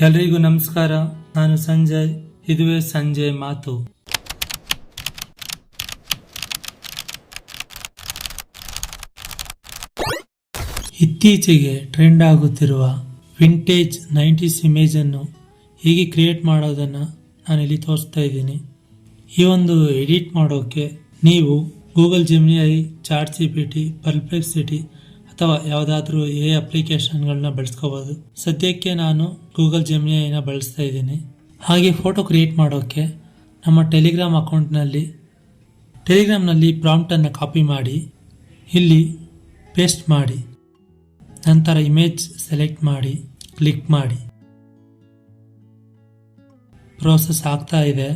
ಎಲ್ರಿಗೂ ನಮಸ್ಕಾರ. ನಾನು ಸಂಜಯ್. ಇದುವೇ ಸಂಜಯ್ ಮಾತು. ಇತ್ತೀಚೆಗೆ ಟ್ರೆಂಡ್ ಆಗುತ್ತಿರುವ ವಿಂಟೇಜ್ 90s ಇಮೇಜ್ ಅನ್ನು ಹೇಗೆ ಕ್ರಿಯೇಟ್ ಮಾಡೋದನ್ನ ನಾನು ಇಲ್ಲಿ ತೋರಿಸ್ತಾ ಇದ್ದೀನಿ. ಈ ಒಂದು ಎಡಿಟ್ ಮಾಡೋಕೆ ನೀವು ಗೂಗಲ್ ಜೆಮಿನಿ, ಚಾಟ್ GPT, ಪರ್ಪ್ಲೆಕ್ಸಿಟಿ ಅಥವಾ ಯಾವುದಾದ್ರೂ ಅಪ್ಲಿಕೇಶನ್ಗಳನ್ನ ಬಳಸ್ಕೋಬಹುದು. ಸದ್ಯಕ್ಕೆ ನಾನು ಗೂಗಲ್ ಜೆಮಿನಿನ ಬಳಸ್ತಾ ಇದ್ದೀನಿ. ಹಾಗೆ ಫೋಟೋ ಕ್ರಿಯೇಟ್ ಮಾಡೋಕೆ ನಮ್ಮ ಟೆಲಿಗ್ರಾಮ್ನಲ್ಲಿ ಪ್ರಾಂಪ್ಟನ್ನು ಕಾಪಿ ಮಾಡಿ ಇಲ್ಲಿ ಪೇಸ್ಟ್ ಮಾಡಿ, ನಂತರ ಇಮೇಜ್ ಸೆಲೆಕ್ಟ್ ಮಾಡಿ ಕ್ಲಿಕ್ ಮಾಡಿ. ಪ್ರೋಸೆಸ್ ಆಗ್ತಾ ಇದೆ.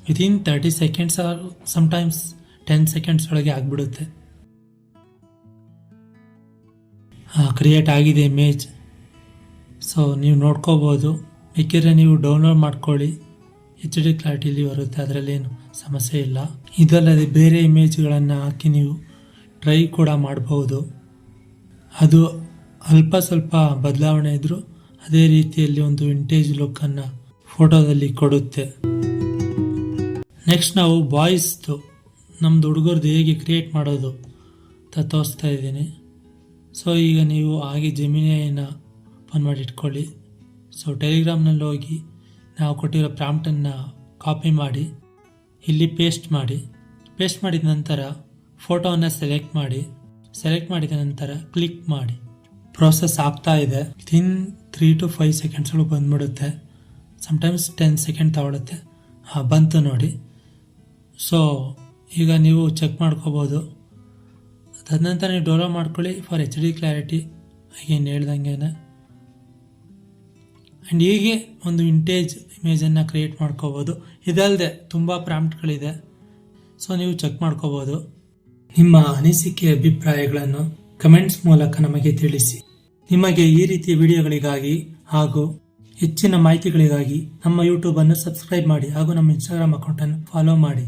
Within 30 seconds R sometimes 10 seconds ಒಳಗೆ ಆಗಿಬಿಡುತ್ತೆ. ಕ್ರಿಯೇಟ್ ಆಗಿದೆ ಇಮೇಜ್. ಸೊ ನೀವು ನೋಡ್ಕೋಬೋದು. ಬೇಕಿದ್ರೆ ನೀವು ಡೌನ್ಲೋಡ್ ಮಾಡ್ಕೊಳ್ಳಿ, HD ಕ್ಲಾರಿಟಿಲಿ ಬರುತ್ತೆ, ಅದರಲ್ಲೇನು ಸಮಸ್ಯೆ ಇಲ್ಲ. ಇದಲ್ಲದೆ ಬೇರೆ ಇಮೇಜ್ಗಳನ್ನು ಹಾಕಿ ನೀವು ಟ್ರೈ ಕೂಡ ಮಾಡಬಹುದು. ಅದು ಅಲ್ಪ ಸ್ವಲ್ಪ ಬದಲಾವಣೆ ಇದ್ದರೂ ಅದೇ ರೀತಿಯಲ್ಲಿ ಒಂದು ವಿಂಟೇಜ್ ಲುಕ್ಕನ್ನು ಫೋಟೋದಲ್ಲಿ ಕೊಡುತ್ತೆ. ನೆಕ್ಸ್ಟ್ ನಾವು ಬಾಯ್ಸ್ದು ನಮ್ಮದು ಹುಡುಗರದು ಹೇಗೆ ಕ್ರಿಯೇಟ್ ಮಾಡೋದು ಅಂತ ತೋರಿಸ್ತಾ ಇದ್ದೀನಿ. ಸೊ ಈಗ ನೀವು ಹಾಗೆ ಜೆಮಿನಿನ ಓಪನ್ ಮಾಡಿ ಇಟ್ಕೊಳ್ಳಿ. ಸೊ ಟೆಲಿಗ್ರಾಮ್ನಲ್ಲಿ ಹೋಗಿ ನಾವು ಕೊಟ್ಟಿರೋ ಪ್ರಾಂಪ್ಟನ್ನು ಕಾಪಿ ಮಾಡಿ ಇಲ್ಲಿ ಪೇಸ್ಟ್ ಮಾಡಿ. ಪೇಸ್ಟ್ ಮಾಡಿದ ನಂತರ ಫೋಟೋವನ್ನು ಸೆಲೆಕ್ಟ್ ಮಾಡಿದ ನಂತರ ಕ್ಲಿಕ್ ಮಾಡಿ. ಪ್ರೋಸೆಸ್ ಆಗ್ತಾ ಇದೆ. ವಿತಿನ್ 3 to 5 ಸೆಕೆಂಡ್ಸ್ಗಳು ಬಂದ್ಬಿಡುತ್ತೆ. ಸಮ್ಟೈಮ್ಸ್ 10 ಸೆಕೆಂಡ್ ತಗೊಳುತ್ತೆ. ಬಂತು ನೋಡಿ. ಸೊ ಈಗ ನೀವು ಚೆಕ್ ಮಾಡ್ಕೋಬೋದು. ತದನಂತರ ನೀವು ಡೌನ್ಲೋಡ್ ಮಾಡ್ಕೊಳ್ಳಿ ಫಾರ್ HD ಕ್ಲಾರಿಟಿ. ಏನು ಹೇಳ್ದಂಗೆ ಆ್ಯಂಡ್ ಹೀಗೆ ಒಂದು ವಿಂಟೇಜ್ ಇಮೇಜನ್ನು ಕ್ರಿಯೇಟ್ ಮಾಡ್ಕೋಬೋದು. ಇದಲ್ಲದೆ ತುಂಬ ಪ್ರಾಂಪ್ಟ್ಗಳಿದೆ. ಸೊ ನೀವು ಚೆಕ್ ಮಾಡ್ಕೋಬೋದು. ನಿಮ್ಮ ಅನಿಸಿಕೆ ಅಭಿಪ್ರಾಯಗಳನ್ನು ಕಮೆಂಟ್ಸ್ ಮೂಲಕ ನಮಗೆ ತಿಳಿಸಿ. ನಿಮಗೆ ಈ ರೀತಿಯ ವಿಡಿಯೋಗಳಿಗಾಗಿ ಹಾಗೂ ಹೆಚ್ಚಿನ ಮಾಹಿತಿಗಳಿಗಾಗಿ ನಮ್ಮ ಯೂಟ್ಯೂಬ್ ಅನ್ನು ಸಬ್ಸ್ಕ್ರೈಬ್ ಮಾಡಿ ಹಾಗೂ ನಮ್ಮ ಇನ್ಸ್ಟಾಗ್ರಾಮ್ ಅಕೌಂಟನ್ನು ಫಾಲೋ ಮಾಡಿ.